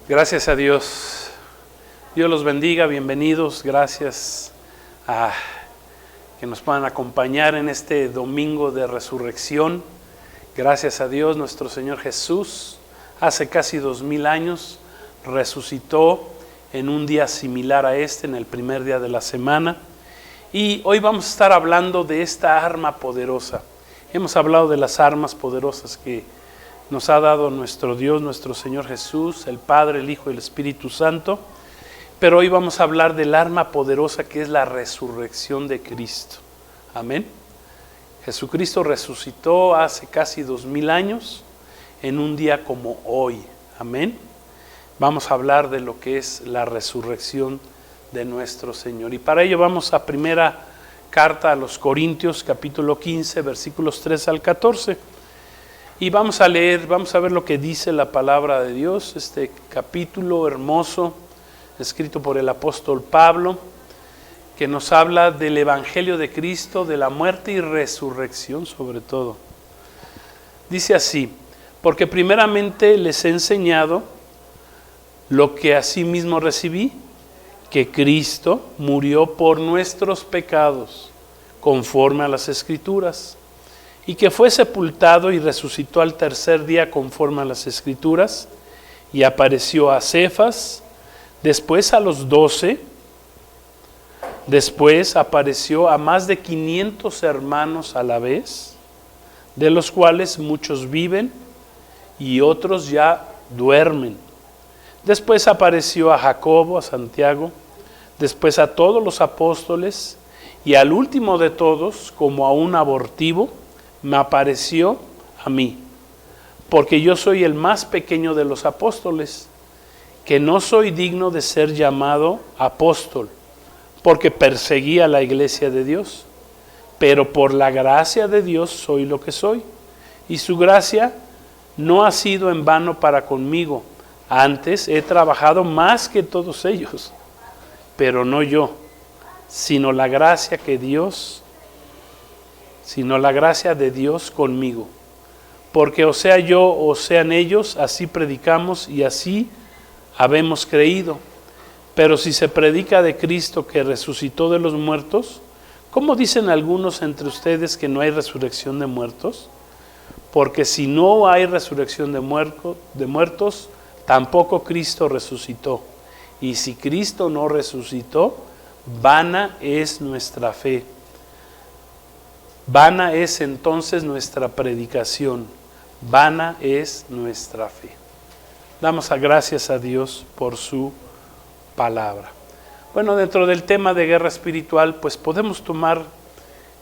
Gracias a Dios. Dios los bendiga, bienvenidos. Gracias a que nos puedan acompañar en este domingo de resurrección. Gracias a Dios, nuestro Señor Jesús, hace casi 2000 años, resucitó en un día similar a este, en el primer día de la semana. Y hoy vamos a estar hablando de esta arma poderosa. Hemos hablado de las armas poderosas que nos ha dado nuestro Dios, nuestro Señor Jesús, el Padre, el Hijo y el Espíritu Santo. Pero hoy vamos a hablar del arma poderosa que es la resurrección de Cristo. Amén. Jesucristo resucitó hace casi 2000 años en un día como hoy. Amén. Vamos a hablar de lo que es la resurrección de nuestro Señor. Y para ello vamos a primera carta a los Corintios, capítulo 15, versículos 3 al 14. Y vamos a leer, vamos a ver lo que dice la palabra de Dios, este capítulo hermoso, escrito por el apóstol Pablo, que nos habla del Evangelio de Cristo, de la muerte y resurrección sobre todo. Dice así: porque primeramente les he enseñado lo que asimismo recibí, que Cristo murió por nuestros pecados, conforme a las Escrituras, y que fue sepultado y resucitó al tercer día conforme a las Escrituras, y apareció a Cefas, después a los 12, después apareció a más de 500 hermanos a la vez, de los cuales muchos viven y otros ya duermen. Después apareció a Jacobo, a Santiago, después a todos los apóstoles, y al último de todos, como a un abortivo, me apareció a mí, porque yo soy el más pequeño de los apóstoles, que no soy digno de ser llamado apóstol, porque perseguía la iglesia de Dios, pero por la gracia de Dios soy lo que soy, y su gracia no ha sido en vano para conmigo. Antes he trabajado más que todos ellos, pero no yo, sino la gracia de Dios conmigo. Porque o sea yo o sean ellos, así predicamos y así habemos creído. Pero si se predica de Cristo que resucitó de los muertos, ¿cómo dicen algunos entre ustedes que no hay resurrección de muertos? Porque si no hay resurrección de muertos, tampoco Cristo resucitó. Y si Cristo no resucitó, vana es nuestra fe. Vana es entonces nuestra predicación. Vana es nuestra fe. Damos gracias a Dios por su palabra. Bueno, dentro del tema de guerra espiritual, pues podemos tomar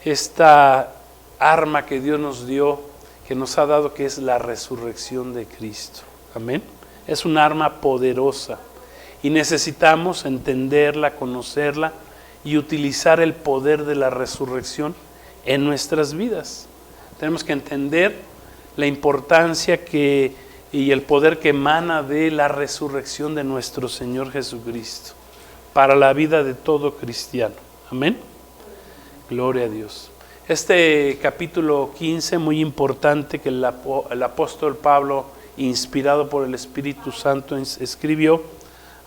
esta arma que Dios nos dio, que nos ha dado, que es la resurrección de Cristo. Amén. Es un arma poderosa y necesitamos entenderla, conocerla y utilizar el poder de la resurrección en nuestras vidas. Tenemos que entender la importancia y el poder que emana de la resurrección de nuestro Señor Jesucristo para la vida de todo cristiano. Amén. Gloria a Dios. Este capítulo 15, muy importante, que el apóstol Pablo, inspirado por el Espíritu Santo, escribió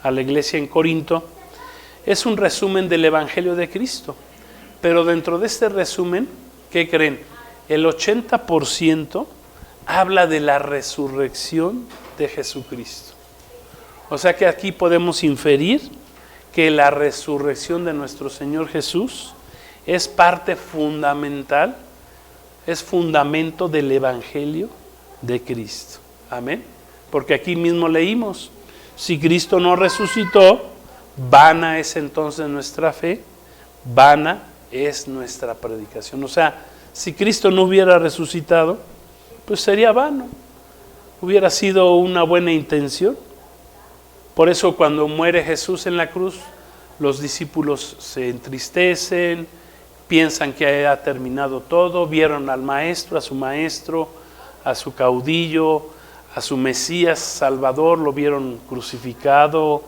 a la iglesia en Corinto, es un resumen del Evangelio de Cristo. Pero dentro de este resumen, ¿qué creen? El 80% habla de la resurrección de Jesucristo. O sea que aquí podemos inferir que la resurrección de nuestro Señor Jesús es parte fundamental, es fundamento del Evangelio de Cristo. Amén. Porque aquí mismo leímos, si Cristo no resucitó, vana es entonces nuestra fe, vana es nuestra predicación. O sea, si Cristo no hubiera resucitado, pues sería vano. Hubiera sido una buena intención. Por eso cuando muere Jesús en la cruz, los discípulos se entristecen, piensan que ha terminado todo, vieron al maestro, a su caudillo, a su Mesías Salvador, lo vieron crucificado,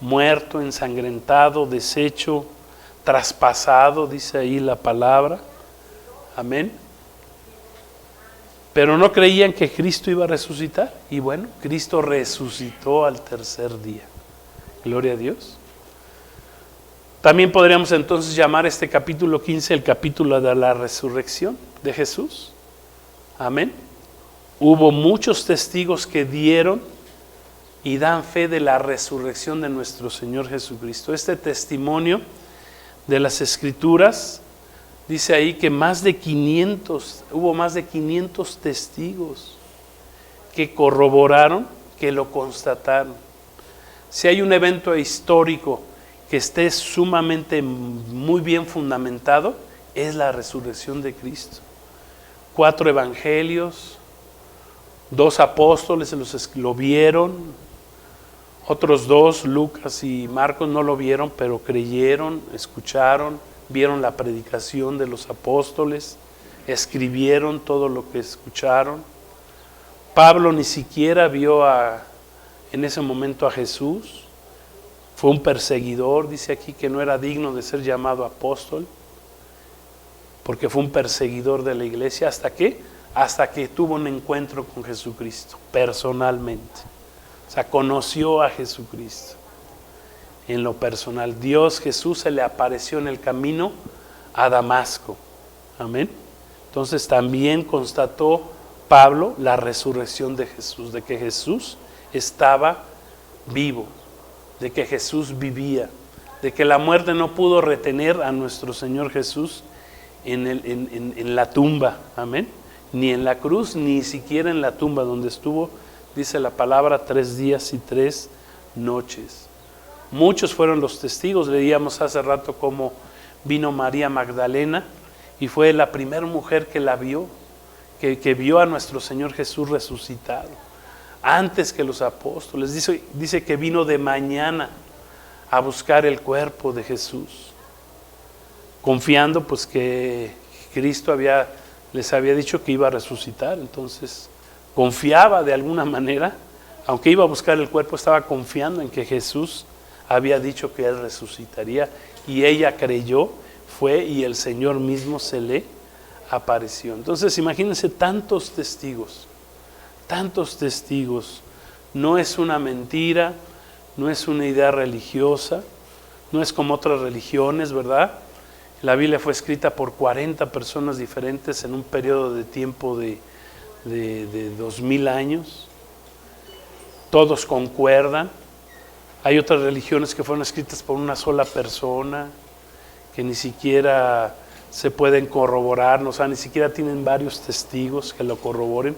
muerto, ensangrentado, deshecho, traspasado, dice ahí la palabra. Amén. pero no creían que Cristo iba a resucitar. Y bueno, Cristo resucitó al tercer día. Gloria a Dios. También podríamos entonces llamar este capítulo 15 el capítulo de la resurrección de Jesús. Amén. Hubo muchos testigos que dieron y dan fe de la resurrección de nuestro Señor Jesucristo. Este testimonio de las Escrituras dice ahí que hubo más de 500 testigos que corroboraron, que lo constataron. Si hay un evento histórico que esté sumamente muy bien fundamentado, es la resurrección de Cristo. 4 evangelios, 2 apóstoles lo vieron, otros 2, Lucas y Marcos, no lo vieron, pero creyeron, escucharon, vieron la predicación de los apóstoles, escribieron todo lo que escucharon. Pablo ni siquiera vio en ese momento a Jesús. Fue un perseguidor, dice aquí que no era digno de ser llamado apóstol, porque fue un perseguidor de la iglesia. ¿Hasta qué? Hasta que tuvo un encuentro con Jesucristo, personalmente. O sea, conoció a Jesucristo en lo personal. Jesús se le apareció en el camino a Damasco. Amén. Entonces también constató Pablo la resurrección de Jesús, de que Jesús estaba vivo, de que Jesús vivía, de que la muerte no pudo retener a nuestro Señor Jesús en la tumba, amén, ni en la cruz, ni siquiera en la tumba donde estuvo, dice la palabra, 3 días y 3 noches. Muchos fueron los testigos. Leíamos hace rato cómo vino María Magdalena y fue la primera mujer que la vio, que vio a nuestro Señor Jesús resucitado, antes que los apóstoles. Dice que vino de mañana a buscar el cuerpo de Jesús, confiando pues que Cristo les había dicho que iba a resucitar. Entonces confiaba de alguna manera, aunque iba a buscar el cuerpo, estaba confiando en que Jesús había dicho que Él resucitaría, y ella creyó, fue, y el Señor mismo se le apareció. Entonces imagínense tantos testigos, no es una mentira, no es una idea religiosa, no es como otras religiones, ¿verdad? La Biblia fue escrita por 40 personas diferentes en un periodo de tiempo de 2000 años, todos concuerdan. Hay otras religiones que fueron escritas por una sola persona, que ni siquiera se pueden corroborar, o sea, ni siquiera tienen varios testigos que lo corroboren,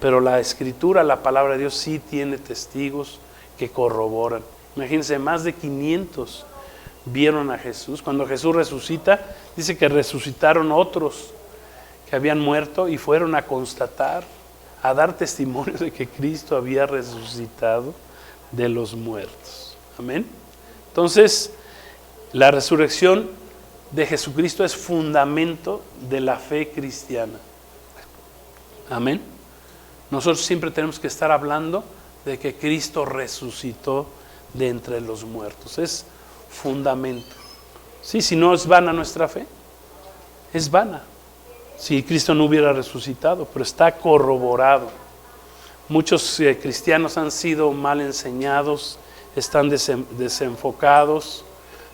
pero la Escritura, la palabra de Dios, sí tiene testigos que corroboran. Imagínense, más de 500 vieron a Jesús. Cuando Jesús resucita, dice que resucitaron otros que habían muerto y fueron a constatar, a dar testimonio de que Cristo había resucitado de los muertos. Amén. Entonces, la resurrección de Jesucristo es fundamento de la fe cristiana. Amén. Nosotros siempre tenemos que estar hablando de que Cristo resucitó de entre los muertos. Es fundamento. Sí, si no es vana nuestra fe, es vana. Si Cristo no hubiera resucitado, pero está corroborado. Muchos cristianos han sido mal enseñados, están desenfocados,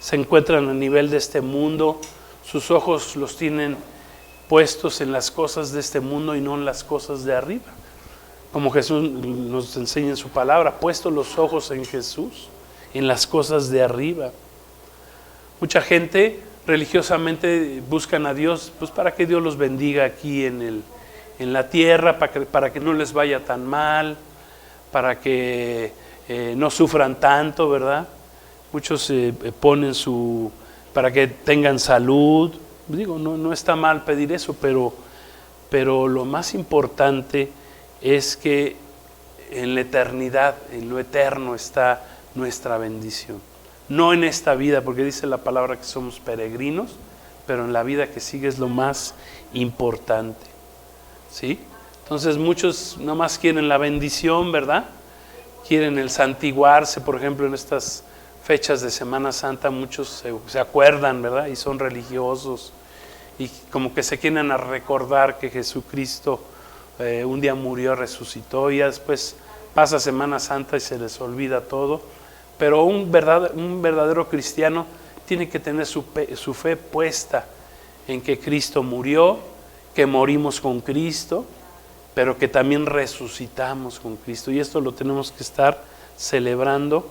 se encuentran a nivel de este mundo, sus ojos los tienen puestos en las cosas de este mundo y no en las cosas de arriba. Como Jesús nos enseña en su palabra, puesto los ojos en Jesús, en las cosas de arriba. Mucha gente religiosamente buscan a Dios pues para que Dios los bendiga aquí en la tierra, para que no les vaya tan mal, para que no sufran tanto, ¿verdad? Muchos ponen para que tengan salud. Digo, no está mal pedir eso, pero lo más importante es que en la eternidad, en lo eterno está nuestra bendición. No en esta vida, porque dice la palabra que somos peregrinos, pero en la vida que sigue es lo más importante. ¿Sí? Entonces muchos nomás quieren la bendición, ¿verdad? Quieren el santiguarse, por ejemplo, en estas fechas de Semana Santa muchos se acuerdan, ¿verdad? Y son religiosos y como que se quieren a recordar que Jesucristo un día murió, resucitó, y ya después pasa Semana Santa y se les olvida todo. Pero un verdadero cristiano tiene que tener su fe puesta en que Cristo murió, que morimos con Cristo, pero que también resucitamos con Cristo. Y esto lo tenemos que estar celebrando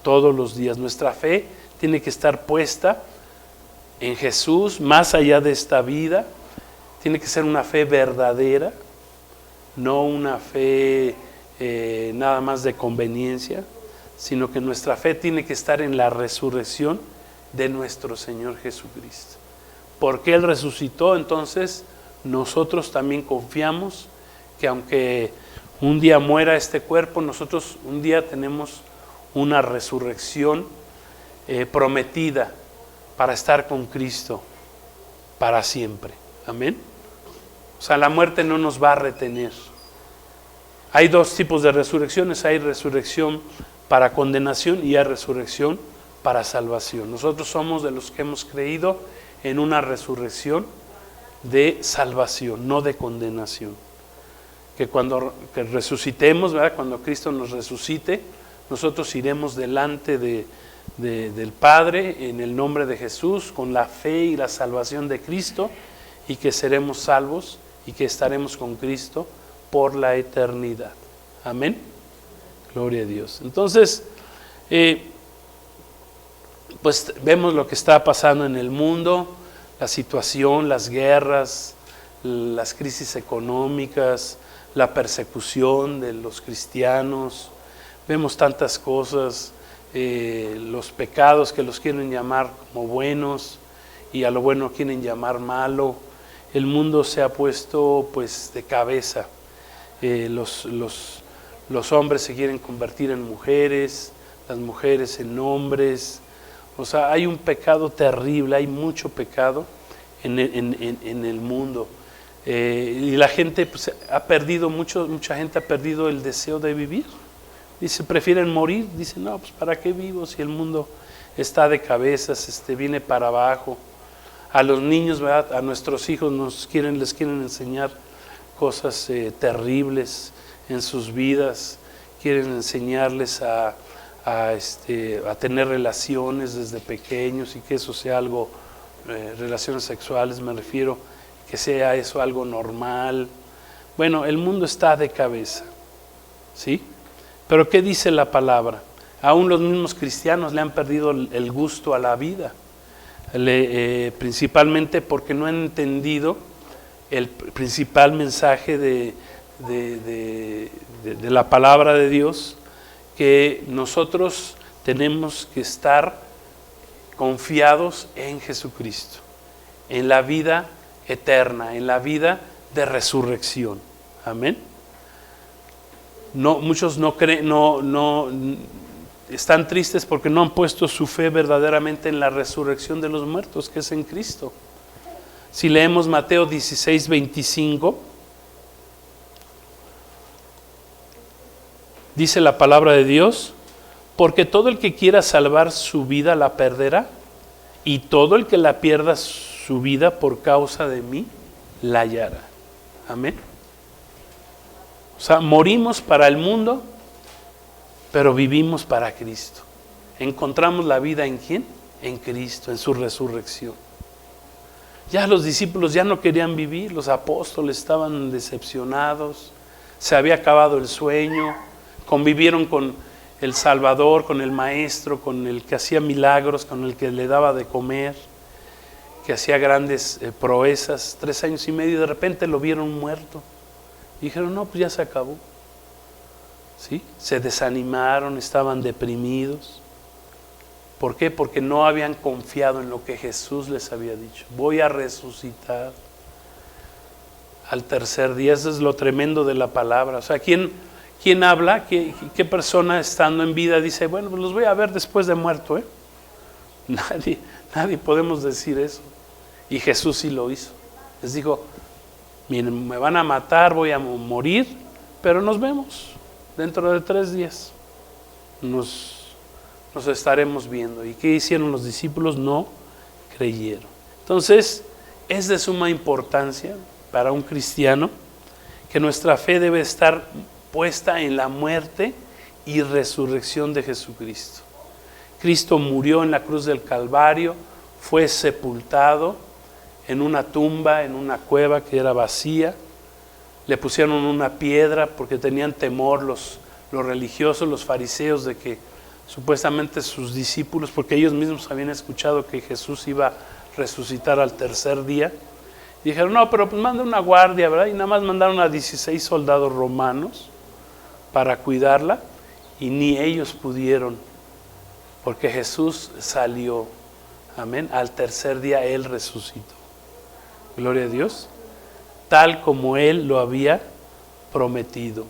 todos los días. Nuestra fe tiene que estar puesta en Jesús, más allá de esta vida. Tiene que ser una fe verdadera, no una fe nada más de conveniencia, sino que nuestra fe tiene que estar en la resurrección de nuestro Señor Jesucristo. Porque Él resucitó, entonces nosotros también confiamos que aunque un día muera este cuerpo, nosotros un día tenemos una resurrección prometida para estar con Cristo para siempre. Amén. O sea, la muerte no nos va a retener. Hay dos tipos de resurrecciones: hay resurrección para condenación y hay resurrección para salvación. Nosotros somos de los que hemos creído en una resurrección de salvación, no de condenación. Que cuando resucitemos, ¿verdad? Cuando Cristo nos resucite, nosotros iremos delante del Padre en el nombre de Jesús, con la fe y la salvación de Cristo, y que seremos salvos y que estaremos con Cristo por la eternidad. Amén. Gloria a Dios. Entonces, pues vemos lo que está pasando en el mundo, la situación, las guerras, las crisis económicas, la persecución de los cristianos. Vemos tantas cosas, los pecados que los quieren llamar como buenos y a lo bueno quieren llamar malo. El mundo se ha puesto pues de cabeza. Los hombres se quieren convertir en mujeres, las mujeres en hombres. O sea, hay un pecado terrible, hay mucho pecado en el mundo. Y la gente pues, mucha gente ha perdido el deseo de vivir. Dice, prefieren morir. Dicen, no, pues ¿para qué vivo si el mundo está de cabezas, viene para abajo? A los niños, ¿verdad? A nuestros hijos les quieren enseñar cosas terribles en sus vidas. Quieren enseñarles a tener relaciones desde pequeños, y que eso sea algo, relaciones sexuales me refiero, que sea eso algo normal. Bueno, el mundo está de cabeza, ¿sí? Pero ¿qué dice la palabra? Aún los mismos cristianos le han perdido el gusto a la vida, principalmente porque no han entendido el principal mensaje de la palabra de Dios, que nosotros tenemos que estar confiados en Jesucristo, en la vida eterna, en la vida de resurrección. Amén. No, muchos no creen, no están tristes porque no han puesto su fe verdaderamente en la resurrección de los muertos, que es en Cristo. Si leemos Mateo 16:25, dice la palabra de Dios: porque todo el que quiera salvar su vida la perderá, y todo el que la pierda su vida por causa de mí la hallará. Amén. O sea, morimos para el mundo, pero vivimos para Cristo. Encontramos la vida ¿en quién? En Cristo, en su resurrección. Ya los discípulos ya no querían vivir, los apóstoles estaban decepcionados, se había acabado el sueño, convivieron con el Salvador, con el Maestro, con el que hacía milagros, con el que le daba de comer, que hacía grandes proezas, 3 años y medio, y de repente lo vieron muerto. Y dijeron, no, pues ya se acabó. ¿Sí? Se desanimaron, estaban deprimidos. ¿Por qué? Porque no habían confiado en lo que Jesús les había dicho. Voy a resucitar al tercer día. Eso es lo tremendo de la palabra. O sea, ¿quién habla? ¿Qué persona estando en vida dice, bueno, pues los voy a ver después de muerto? Nadie podemos decir eso. Y Jesús sí lo hizo. Les dijo, miren, me van a matar, voy a morir, pero nos vemos dentro de 3 días. Nos estaremos viendo. ¿Y qué hicieron los discípulos? No creyeron. Entonces, es de suma importancia para un cristiano que nuestra fe debe estar puesta en la muerte y resurrección de Jesucristo. Cristo murió en la cruz del Calvario, fue sepultado en una tumba, en una cueva que era vacía. Le pusieron una piedra porque tenían temor los religiosos, los fariseos, de que supuestamente sus discípulos, porque ellos mismos habían escuchado que Jesús iba a resucitar al tercer día, y dijeron, no, pero pues manda una guardia, ¿verdad? Y nada más mandaron a 16 soldados romanos para cuidarla, y ni ellos pudieron, porque Jesús salió, amén, al tercer día Él resucitó. Gloria a Dios, tal como Él lo había prometido.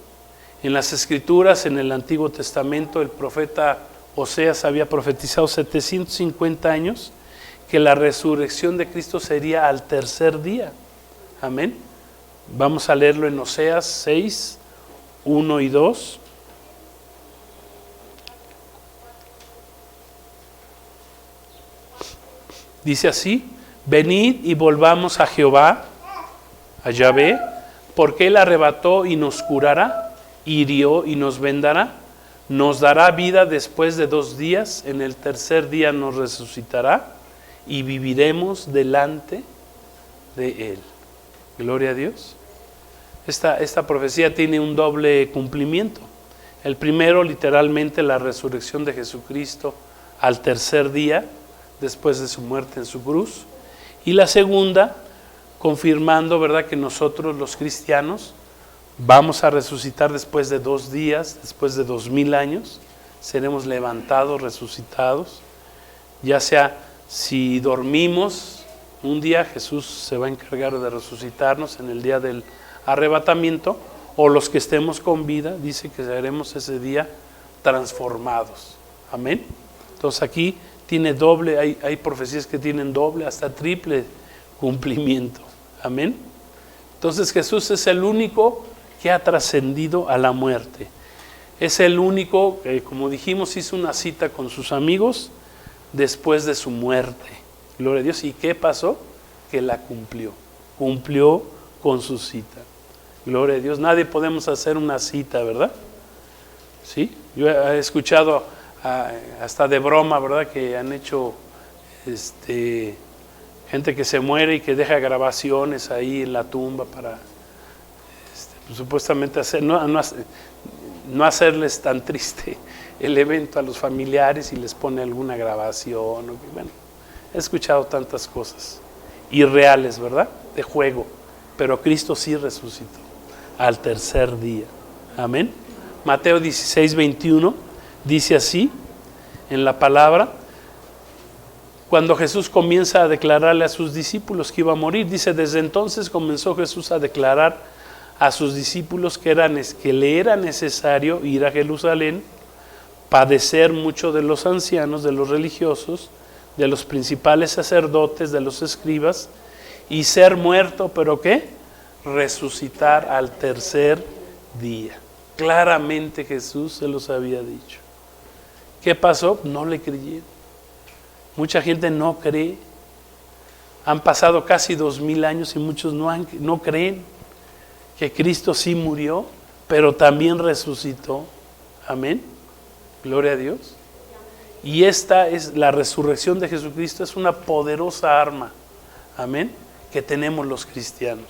En las Escrituras, en el Antiguo Testamento, el profeta Oseas había profetizado 750 años que la resurrección de Cristo sería al tercer día. Amén. Vamos a leerlo en Oseas 6, 1 y 2. Dice así: venid y volvamos a Jehová, a Yahvé, porque Él arrebató y nos curará, hirió y nos vendará, nos dará vida después de 2 días, en el tercer día nos resucitará y viviremos delante de Él. Gloria a Dios. Esta profecía tiene un doble cumplimiento. El primero, literalmente, la resurrección de Jesucristo al tercer día, después de su muerte en su cruz. Y la segunda, confirmando, ¿verdad?, que nosotros los cristianos vamos a resucitar después de 2 días, después de 2000 años, seremos levantados, resucitados, ya sea si dormimos un día, Jesús se va a encargar de resucitarnos en el día del arrebatamiento, o los que estemos con vida, dice que seremos ese día transformados. Amén. Entonces aquí tiene doble, hay profecías que tienen doble, hasta triple cumplimiento. Amén. Entonces Jesús es el único que ha trascendido a la muerte. Es el único que, como dijimos, hizo una cita con sus amigos después de su muerte. Gloria a Dios. ¿Y qué pasó? Que la cumplió. Cumplió con su cita. Gloria a Dios. Nadie podemos hacer una cita, ¿verdad? ¿Sí? Yo he escuchado hasta de broma, ¿verdad?, que han hecho gente que se muere y que deja grabaciones ahí en la tumba para pues, supuestamente no hacerles tan triste el evento a los familiares, y les pone alguna grabación. Bueno, he escuchado tantas cosas irreales, ¿verdad?, de juego, pero Cristo sí resucitó al tercer día. Amén. Mateo 16, 21 dice así en la palabra, cuando Jesús comienza a declararle a sus discípulos que iba a morir, dice: desde entonces comenzó Jesús a declarar a sus discípulos que le era necesario ir a Jerusalén, padecer mucho de los ancianos, de los religiosos, de los principales sacerdotes, de los escribas, y ser muerto, ¿pero qué? Resucitar al tercer día. Claramente Jesús se los había dicho. ¿Qué pasó? No le creyeron. Mucha gente no cree. Han pasado casi 2000 años y muchos no creen que Cristo sí murió, pero también resucitó. Amén. Gloria a Dios. Y esta es la resurrección de Jesucristo, es una poderosa arma. Amén. Que tenemos los cristianos.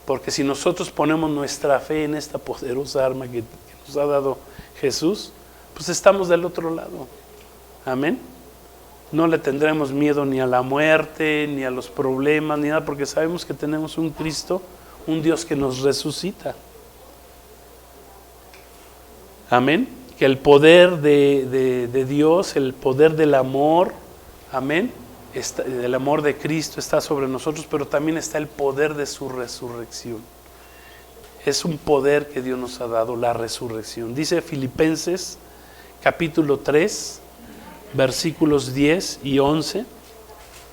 Porque si nosotros ponemos nuestra fe en esta poderosa arma que nos ha dado Jesús, pues estamos del otro lado. Amén. No le tendremos miedo ni a la muerte, ni a los problemas, ni nada, porque sabemos que tenemos un Cristo, un Dios que nos resucita. Amén. Que el poder de Dios, el poder del amor, amén, el amor de Cristo está sobre nosotros, pero también está el poder de su resurrección. Es un poder que Dios nos ha dado, la resurrección. Dice Filipenses capítulo 3, versículos 10 y 11,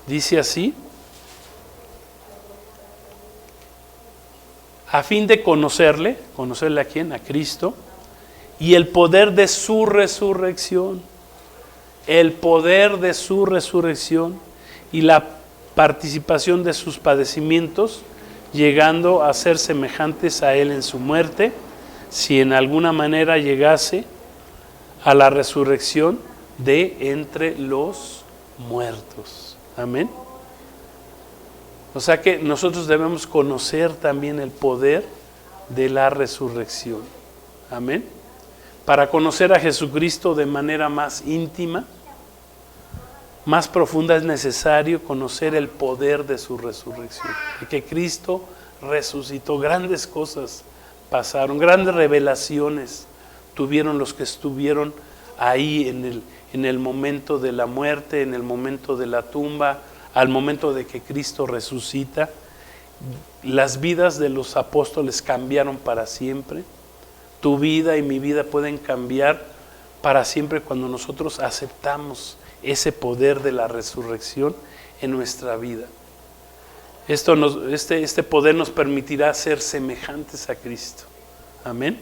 dice así: a fin de conocerle a quién, a Cristo, y el poder de su resurrección, el poder de su resurrección y la participación de sus padecimientos, llegando a ser semejantes a Él en su muerte, si en alguna manera llegase a la resurrección de entre los muertos. Amén. O sea que nosotros debemos conocer también el poder de la resurrección. Amén. Para conocer a Jesucristo de manera más íntima, más profunda, es necesario conocer el poder de su resurrección. De que Cristo resucitó, grandes cosas pasaron, grandes revelaciones tuvieron los que estuvieron ahí en el momento de la muerte, en el momento de la tumba, al momento de que Cristo resucita. Las vidas de los apóstoles cambiaron para siempre. Tu vida y mi vida pueden cambiar para siempre cuando nosotros aceptamos ese poder de la resurrección en nuestra vida. Este poder nos permitirá ser semejantes a Cristo. Amén.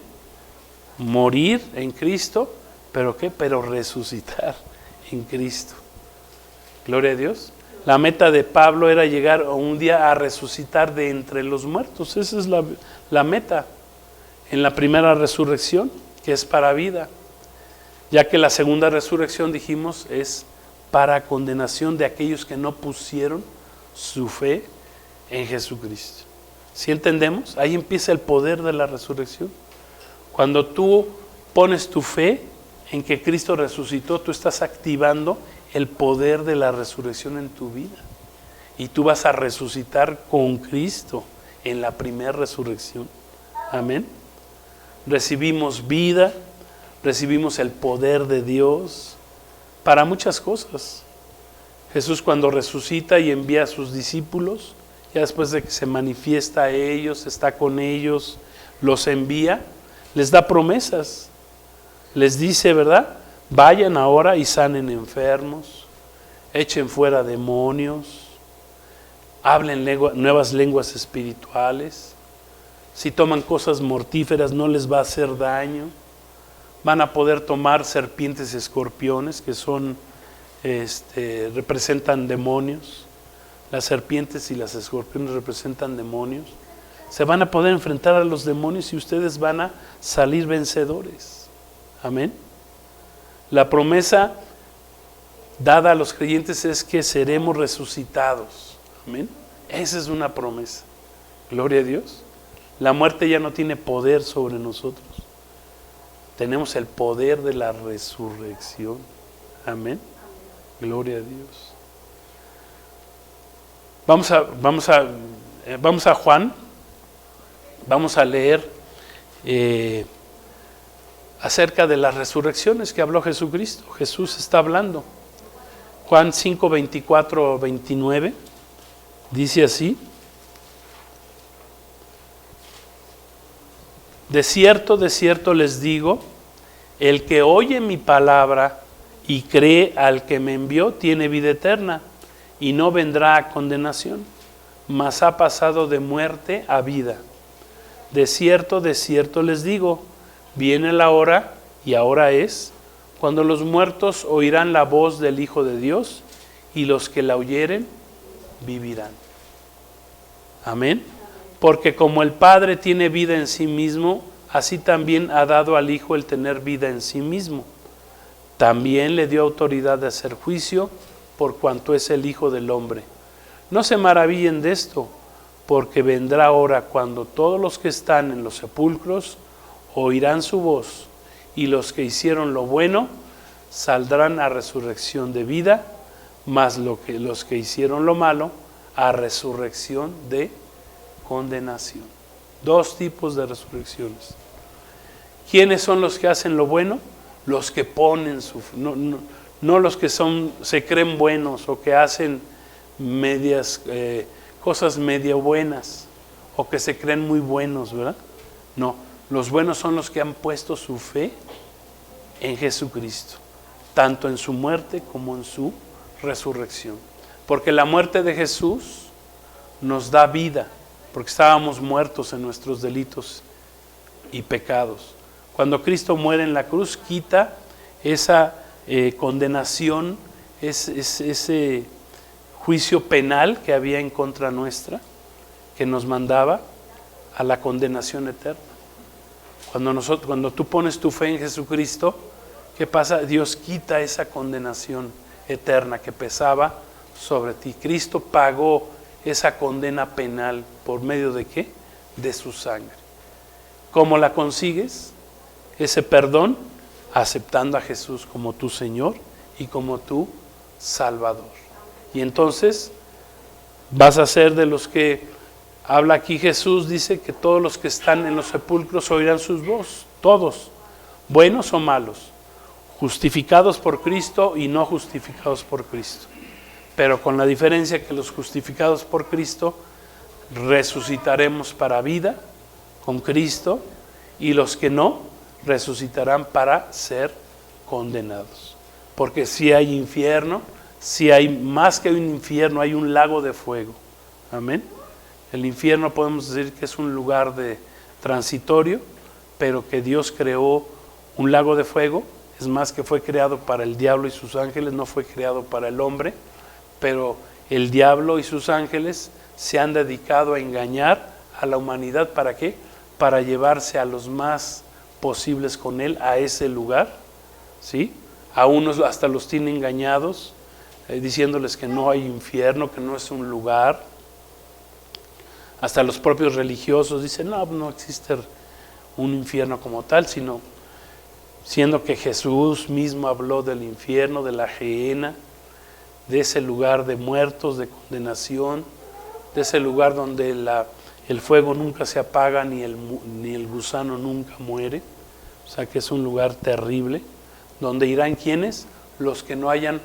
Morir en Cristo, ¿pero qué? Pero resucitar en Cristo. Gloria a Dios. La meta de Pablo era llegar un día a resucitar de entre los muertos. Esa es la meta en la primera resurrección, que es para vida. Ya que la segunda resurrección, dijimos, es para condenación de aquellos que no pusieron su fe en Jesucristo. ¿Sí entendemos? Ahí empieza el poder de la resurrección. Cuando tú pones tu fe en que Cristo resucitó, tú estás activando el poder de la resurrección en tu vida. Y tú vas a resucitar con Cristo en la primera resurrección. Amén. Recibimos vida, recibimos el poder de Dios para muchas cosas. Jesús, cuando resucita y envía a sus discípulos, ya después de que se manifiesta a ellos, está con ellos, los envía, les da promesas. Les dice, ¿verdad? Vayan ahora y sanen enfermos, echen fuera demonios, hablen nuevas lenguas espirituales. Si toman cosas mortíferas no les va a hacer daño. Van a poder tomar serpientes y escorpiones, que son, representan demonios. Las serpientes y las escorpiones representan demonios. Se van a poder enfrentar a los demonios y ustedes van a salir vencedores. Amén. La promesa dada a los creyentes es que seremos resucitados. Amén. Esa es una promesa. Gloria a Dios. La muerte ya no tiene poder sobre nosotros. Tenemos el poder de la resurrección. Amén. Gloria a Dios. Vamos a Juan. Vamos a leer acerca de las resurrecciones que habló Jesucristo. Jesús está hablando. Juan 5, 24, 29. Dice así. De cierto les digo, el que oye mi palabra y cree al que me envió tiene vida eterna y no vendrá a condenación, mas ha pasado de muerte a vida. De cierto les digo, viene la hora, y ahora es, cuando los muertos oirán la voz del Hijo de Dios, y los que la oyeren vivirán. Amén. Porque como el Padre tiene vida en sí mismo, así también ha dado al Hijo el tener vida en sí mismo. También le dio autoridad de hacer juicio, por cuanto es el Hijo del Hombre. No se maravillen de esto, porque vendrá hora cuando todos los que están en los sepulcros oirán su voz, y los que hicieron lo bueno saldrán a resurrección de vida, mas los que hicieron lo malo a resurrección de condenación. Dos tipos de resurrecciones. ¿Quiénes son los que hacen lo bueno? Los que ponen su fe, no los que se creen buenos o que hacen cosas medio buenas o que se creen muy buenos, ¿verdad? No, los buenos son los que han puesto su fe en Jesucristo, tanto en su muerte como en su resurrección. Porque la muerte de Jesús nos da vida, porque estábamos muertos en nuestros delitos y pecados. Cuando Cristo muere en la cruz, quita esa condenación, ese juicio penal que había en contra nuestra, que nos mandaba a la condenación eterna. Cuando tú pones tu fe en Jesucristo, ¿qué pasa? Dios quita esa condenación eterna que pesaba sobre ti. Cristo pagó esa condena penal por medio de ¿qué? De su sangre. ¿Cómo la consigues? Ese perdón, aceptando a Jesús como tu Señor y como tu Salvador. Y entonces vas a ser de los que habla aquí Jesús, dice que todos los que están en los sepulcros oirán sus voces, todos, buenos o malos, justificados por Cristo y no justificados por Cristo. Pero con la diferencia que los justificados por Cristo resucitaremos para vida con Cristo y los que no resucitarán para ser condenados. Porque si hay infierno, si hay más que un infierno, hay un lago de fuego. Amén. El infierno podemos decir que es un lugar de transitorio, pero que Dios creó un lago de fuego. Es más, que fue creado para el diablo y sus ángeles, no fue creado para el hombre, pero el diablo y sus ángeles se han dedicado a engañar a la humanidad. ¿Para qué? Para llevarse a los más posibles con él a ese lugar, ¿sí? A unos hasta los tiene engañados, diciéndoles que no hay infierno, que no es un lugar. Hasta los propios religiosos dicen, no existe un infierno como tal, sino siendo que Jesús mismo habló del infierno, de la gehenna, de ese lugar de muertos, de condenación, de ese lugar donde el fuego nunca se apaga ni el gusano nunca muere. O sea que es un lugar terrible, donde irán ¿quiénes? Los que no hayan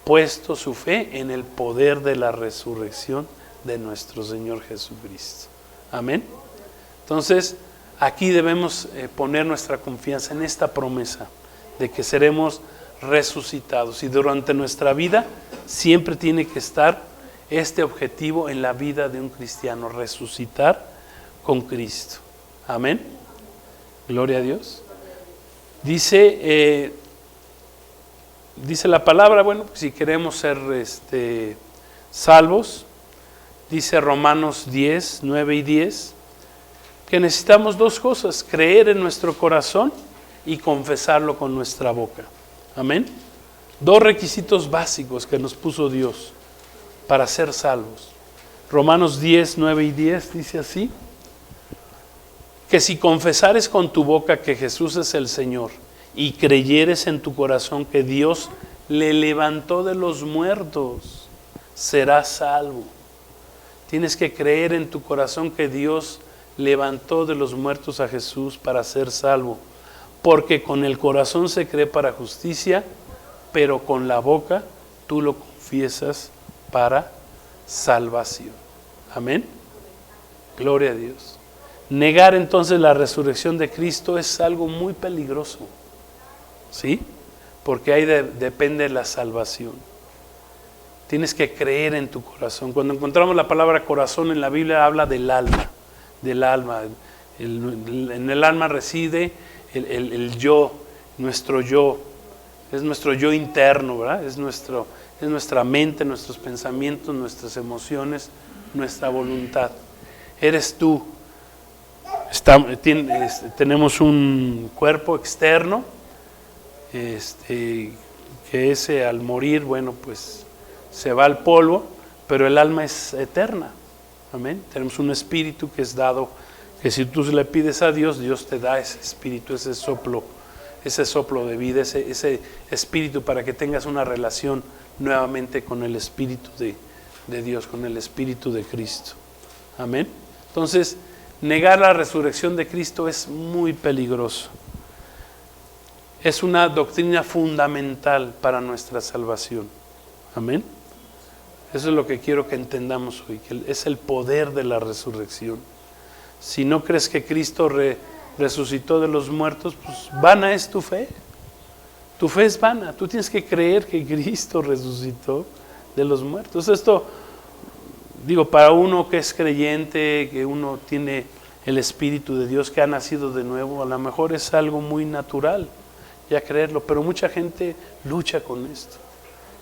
puesto su fe en el poder de la resurrección de nuestro Señor Jesucristo. Amén. Entonces, aquí debemos poner nuestra confianza en esta promesa de que seremos resucitados. Y durante nuestra vida siempre tiene que estar este objetivo en la vida de un cristiano: resucitar con Cristo. Amén. Gloria a Dios. Dice la palabra, bueno, si queremos ser salvos, dice Romanos 10, 9 y 10, que necesitamos dos cosas: creer en nuestro corazón y confesarlo con nuestra boca. Amén. Dos requisitos básicos que nos puso Dios para ser salvos. Romanos 10, 9 y 10 dice así: que si confesares con tu boca que Jesús es el Señor y creyeres en tu corazón que Dios le levantó de los muertos, serás salvo. Tienes que creer en tu corazón que Dios levantó de los muertos a Jesús para ser salvo, porque con el corazón se cree para justicia, pero con la boca tú lo confiesas para salvación. Amén. Gloria a Dios. Negar entonces la resurrección de Cristo es algo muy peligroso, ¿sí? Porque ahí depende la salvación. Tienes que creer en tu corazón. Cuando encontramos la palabra corazón en la Biblia, habla del alma. En el alma reside el yo, nuestro yo. Es nuestro yo interno, ¿verdad? Es nuestra mente, nuestros pensamientos, nuestras emociones, nuestra voluntad. Eres tú. Tenemos un cuerpo externo, que ese al morir, bueno, pues se va al polvo, pero el alma es eterna. Amén. Tenemos un espíritu que es dado, que si tú le pides a Dios, Dios te da ese espíritu, ese soplo de vida, ese espíritu para que tengas una relación nuevamente con el espíritu de Dios, con el espíritu de Cristo. Amén. Entonces, negar la resurrección de Cristo es muy peligroso. Es una doctrina fundamental para nuestra salvación. Amén. Eso es lo que quiero que entendamos hoy, que es el poder de la resurrección. Si no crees que Cristo resucitó de los muertos, pues vana es tu fe. Tu fe es vana. Tú tienes que creer que Cristo resucitó de los muertos. Esto, digo, para uno que es creyente, que uno tiene el Espíritu de Dios, que ha nacido de nuevo, a lo mejor es algo muy natural ya creerlo, pero mucha gente lucha con esto.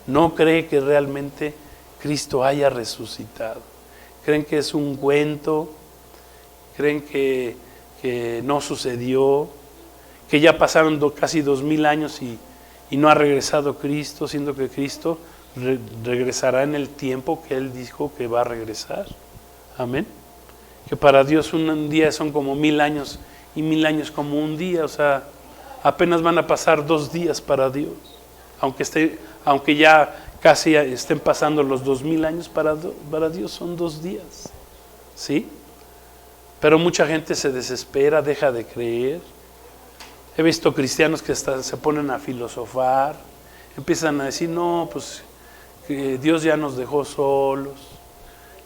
No cree que realmente Cristo haya resucitado, creen que es un cuento, creen que no sucedió, que ya pasaron casi 2000 años y no ha regresado Cristo, siendo que Cristo regresará en el tiempo que Él dijo que va a regresar. Amén. Que para Dios un día son como 1000 años y 1000 años como un día, o sea, apenas van a pasar 2 días para Dios. Aunque ya casi estén pasando los 2000 años, para Dios son 2 días. ¿Sí? Pero mucha gente se desespera, deja de creer. He visto cristianos que hasta se ponen a filosofar, empiezan a decir, no, pues que Dios ya nos dejó solos,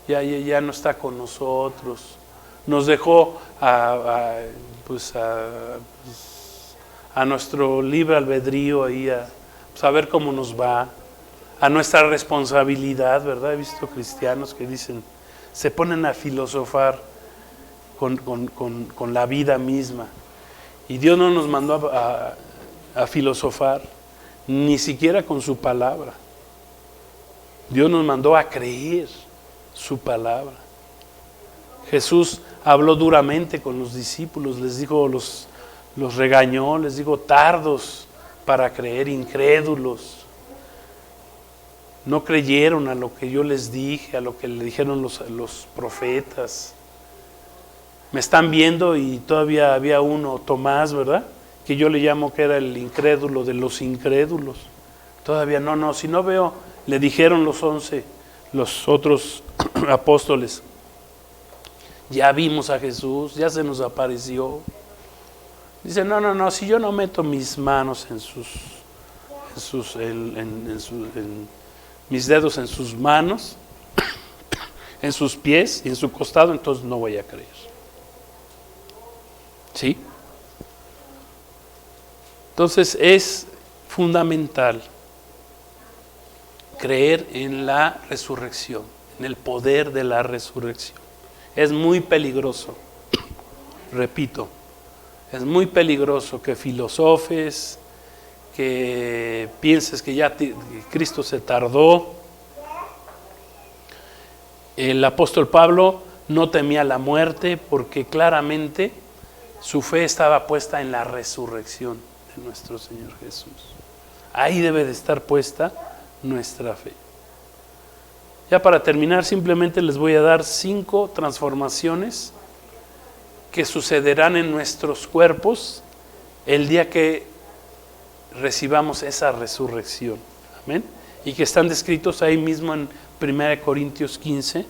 ya no está con nosotros, nos dejó a nuestro libre albedrío ahí, a ver cómo nos va, a nuestra responsabilidad, ¿verdad? He visto cristianos que dicen, se ponen a filosofar con la vida misma. Y Dios no nos mandó a filosofar, ni siquiera con su palabra. Dios nos mandó a creer su palabra. Jesús habló duramente con los discípulos, les dijo, los regañó, les dijo, tardos para creer, incrédulos. No creyeron a lo que yo les dije, a lo que le dijeron los profetas. Me están viendo y todavía había uno, Tomás, ¿verdad? Que yo le llamo que era el incrédulo de los incrédulos. Todavía no, si no veo, le dijeron los otros apóstoles, ya vimos a Jesús, ya se nos apareció. Dice, no, si yo no meto mis manos mis dedos en sus manos, en sus pies y en su costado, entonces no voy a creer. ¿Sí? Entonces es fundamental creer en la resurrección, en el poder de la resurrección. Es muy peligroso, repito, es muy peligroso que filosofes, que pienses que ya Cristo se tardó. El apóstol Pablo no temía la muerte porque claramente su fe estaba puesta en la resurrección de nuestro Señor Jesús. Ahí debe de estar puesta nuestra fe. Ya para terminar, simplemente les voy a dar 5 transformaciones que sucederán en nuestros cuerpos el día que recibamos esa resurrección. Amén. Y que están descritos ahí mismo en 1 Corintios 15,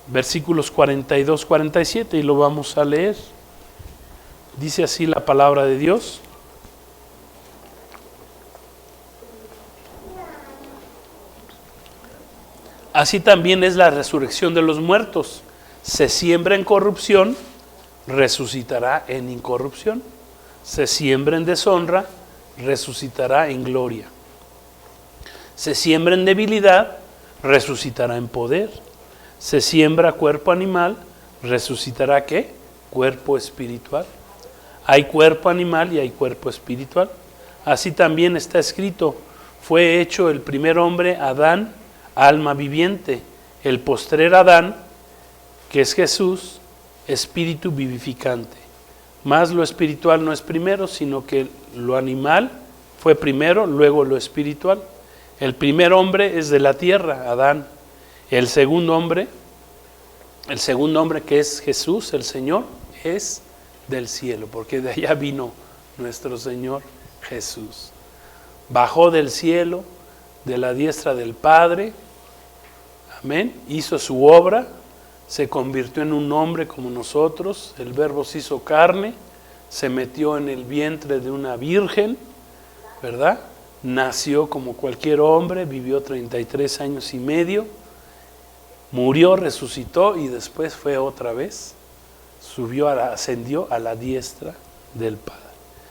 versículos 42, 47, y lo vamos a leer. Dice así la palabra de Dios. Así también es la resurrección de los muertos. Se siembra en corrupción, resucitará en incorrupción. Se siembra en deshonra, resucitará en gloria. Se siembra en debilidad, resucitará en poder. Se siembra cuerpo animal, resucitará ¿qué? Cuerpo espiritual. Hay cuerpo animal y hay cuerpo espiritual. Así también está escrito, fue hecho el primer hombre, Adán, alma viviente, el postrer Adán, que es Jesús, espíritu vivificante. Mas lo espiritual no es primero, sino que lo animal fue primero, luego lo espiritual. El primer hombre es de la tierra, Adán. El segundo hombre que es Jesús, el Señor, es del cielo, porque de allá vino nuestro Señor Jesús. Bajó del cielo, de la diestra del Padre, amén, hizo su obra, se convirtió en un hombre como nosotros, el Verbo se hizo carne, se metió en el vientre de una virgen, ¿verdad? Nació como cualquier hombre, vivió 33 años y medio, murió, resucitó y después fue otra vez, ascendió a la diestra del Padre.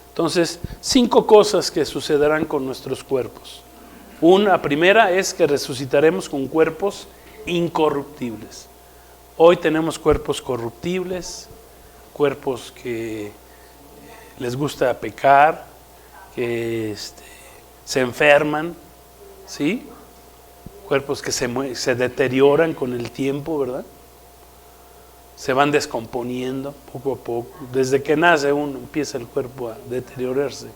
Entonces, 5 cosas que sucederán con nuestros cuerpos. Una primera es que resucitaremos con cuerpos incorruptibles. Hoy tenemos cuerpos corruptibles, cuerpos que les gusta pecar, que se enferman, ¿sí? cuerpos que se deterioran con el tiempo, ¿verdad? Se van descomponiendo poco a poco. Desde que nace uno empieza el cuerpo a deteriorarse.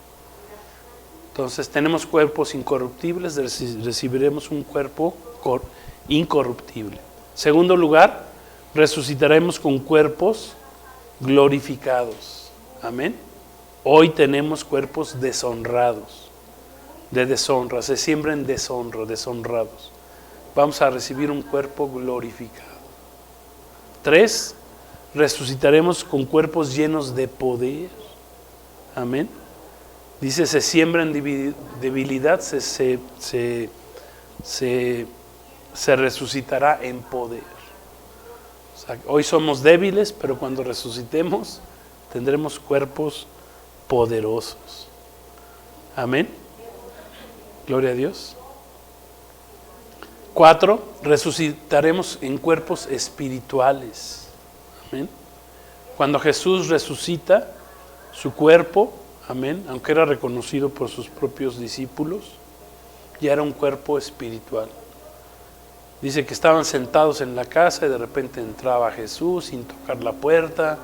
Entonces tenemos cuerpos incorruptibles, recibiremos un cuerpo incorruptible. Segundo lugar, resucitaremos con cuerpos glorificados. Amén. Hoy tenemos cuerpos deshonrados, de deshonra, se siembra en deshonra, deshonrados. Vamos a recibir un cuerpo glorificado. 3, resucitaremos con cuerpos llenos de poder. Amén. Dice, se siembra en debilidad, se resucitará en poder. O sea, hoy somos débiles, pero cuando resucitemos tendremos cuerpos poderosos. Amén. Gloria a Dios. 4, resucitaremos en cuerpos espirituales. Amén. Cuando Jesús resucita, su cuerpo, amén, aunque era reconocido por sus propios discípulos, ya era un cuerpo espiritual. Dice que estaban sentados en la casa y de repente entraba Jesús sin tocar la puerta,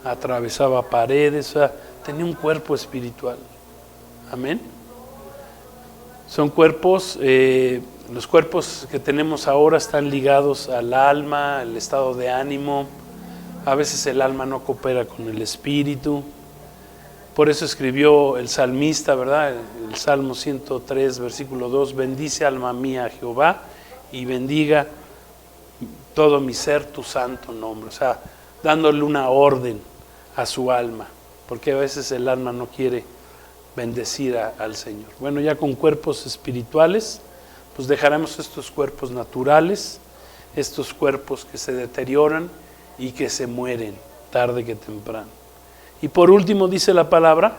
atravesaba paredes, o sea, tenía un cuerpo espiritual. Amén. Son cuerpos, los cuerpos que tenemos ahora están ligados al alma, al estado de ánimo. A veces el alma no coopera con el espíritu. Por eso escribió el salmista, ¿verdad? El Salmo 103, versículo 2, bendice alma mía a Jehová y bendiga todo mi ser tu santo nombre. O sea, dándole una orden a su alma, porque a veces el alma no quiere bendecir al Señor. Bueno, ya con cuerpos espirituales, pues dejaremos estos cuerpos naturales, estos cuerpos que se deterioran y que se mueren tarde que temprano. Y por último dice la palabra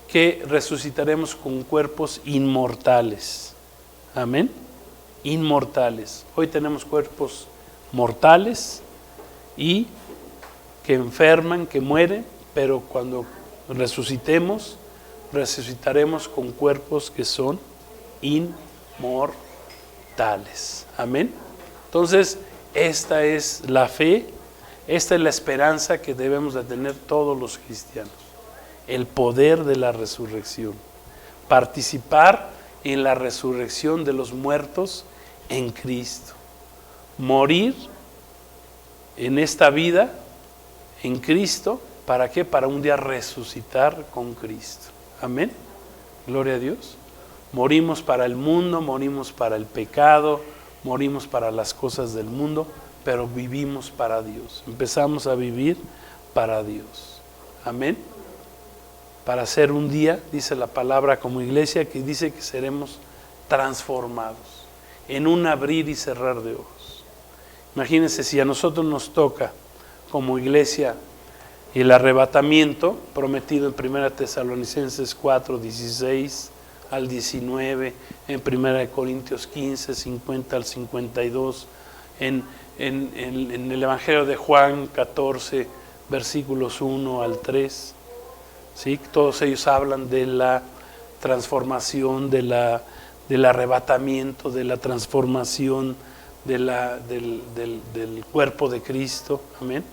que resucitaremos con cuerpos inmortales. Amén. Inmortales. Hoy tenemos cuerpos mortales y que enferman, que mueren, pero cuando resucitemos, resucitaremos con cuerpos que son inmortales. Amén. Entonces, esta es la fe, esta es la esperanza que debemos de tener todos los cristianos. El poder de la resurrección. Participar en la resurrección de los muertos en Cristo. Morir en esta vida en Cristo, ¿para qué? Para un día resucitar con Cristo. Amén. Gloria a Dios. Morimos para el mundo, morimos para el pecado, morimos para las cosas del mundo, pero vivimos para Dios. Empezamos a vivir para Dios. Amén. Para ser un día, dice la palabra como iglesia, que dice que seremos transformados en un abrir y cerrar de ojos. Imagínense si a nosotros nos toca como iglesia el arrebatamiento prometido en 1 Tesalonicenses 4, 16 al 19, en 1 Corintios 15, 50 al 52, en el Evangelio de Juan 14, versículos 1 al 3. ¿Sí? Todos ellos hablan de la transformación, del arrebatamiento, de la transformación del cuerpo de Cristo. Amén.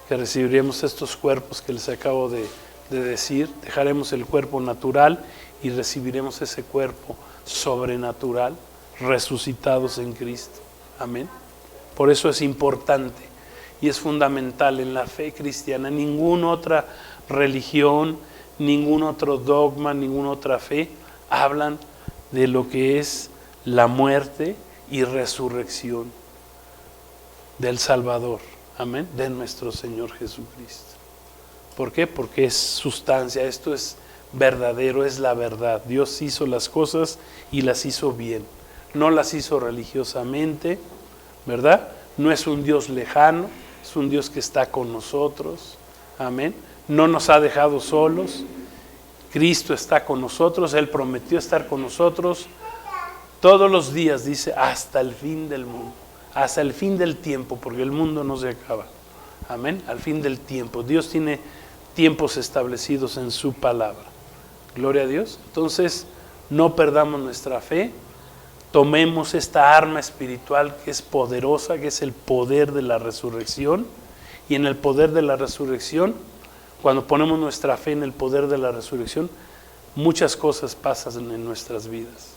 Que recibiremos estos cuerpos que les acabo de decir. Dejaremos el cuerpo natural y recibiremos ese cuerpo sobrenatural, resucitados en Cristo. Amén. Por eso es importante y es fundamental en la fe cristiana. Ninguna otra religión, ningún otro dogma, ninguna otra fe hablan de lo que es la muerte y resurrección del Salvador. Amén. De nuestro Señor Jesucristo. ¿Por qué? Porque es sustancia, esto es verdadero, es la verdad. Dios hizo las cosas y las hizo bien. No las hizo religiosamente, ¿verdad? No es un Dios lejano, es un Dios que está con nosotros. Amén. No nos ha dejado solos. Cristo está con nosotros, Él prometió estar con nosotros todos los días, dice, hasta el fin del mundo. Hasta el fin del tiempo, porque el mundo no se acaba. Amén. Al fin del tiempo. Dios tiene tiempos establecidos en su palabra. Gloria a Dios. Entonces, no perdamos nuestra fe. tomemos esta arma espiritual que es poderosa, que es el poder de la resurrección. Y en el poder de la resurrección, cuando ponemos nuestra fe en el poder de la resurrección, muchas cosas pasan en nuestras vidas.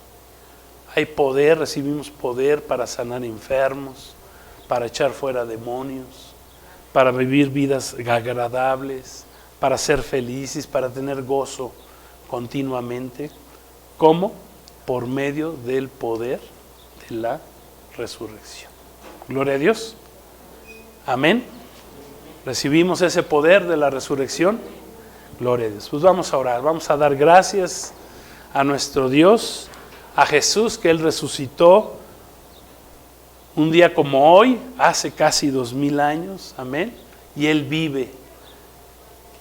Hay poder, recibimos poder para sanar enfermos, para echar fuera demonios, para vivir vidas agradables, para ser felices, para tener gozo continuamente. ¿Cómo? Por medio del poder de la resurrección. Gloria a Dios. Amén. ¿Recibimos ese poder de la resurrección? Gloria a Dios. Pues vamos a orar, vamos a dar gracias a nuestro Dios, a Jesús, que Él resucitó un día como hoy, hace casi 2000 años, amén, y Él vive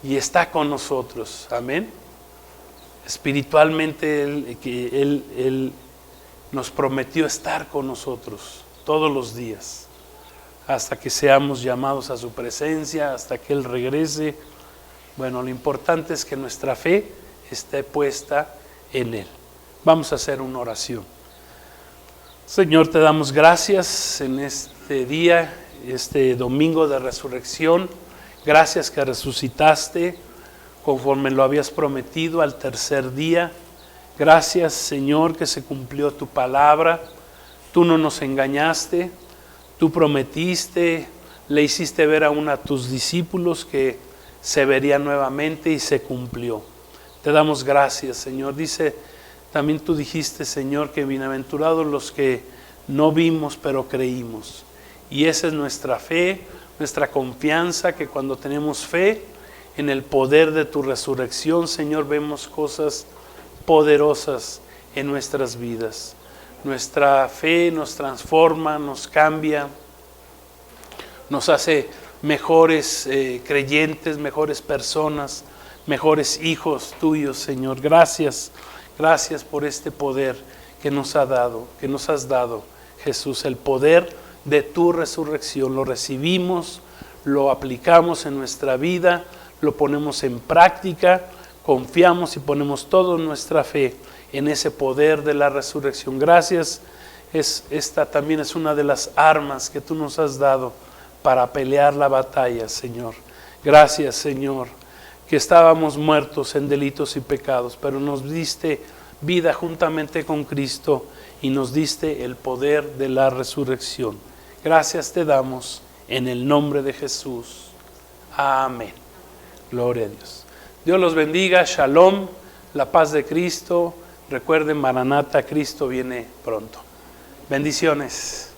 y está con nosotros, amén. Espiritualmente Él nos prometió estar con nosotros todos los días, hasta que seamos llamados a su presencia, hasta que Él regrese. Bueno, lo importante es que nuestra fe esté puesta en Él. Vamos a hacer una oración. Señor, te damos gracias en este día, este domingo de resurrección. Gracias que resucitaste conforme lo habías prometido al tercer día. Gracias, Señor, que se cumplió tu palabra. Tú no nos engañaste, tú prometiste, le hiciste ver aún a tus discípulos que se vería nuevamente y se cumplió. Te damos gracias, Señor. También tú dijiste, Señor, que bienaventurados los que no vimos pero creímos. Y esa es nuestra fe, nuestra confianza, que cuando tenemos fe en el poder de tu resurrección, Señor, vemos cosas poderosas en nuestras vidas. Nuestra fe nos transforma, nos cambia, nos hace mejores creyentes, mejores personas, mejores hijos tuyos, Señor. Gracias por este poder que nos has dado, Jesús, el poder de tu resurrección. Lo recibimos, lo aplicamos en nuestra vida, lo ponemos en práctica, confiamos y ponemos toda nuestra fe en ese poder de la resurrección. Gracias, esta también es una de las armas que tú nos has dado para pelear la batalla, Señor. Gracias, Señor, que estábamos muertos en delitos y pecados, pero nos diste vida juntamente con Cristo y nos diste el poder de la resurrección. Gracias te damos en el nombre de Jesús. Amén. Gloria a Dios. Dios los bendiga. Shalom, la paz de Cristo. Recuerden, Maranata, Cristo viene pronto. Bendiciones.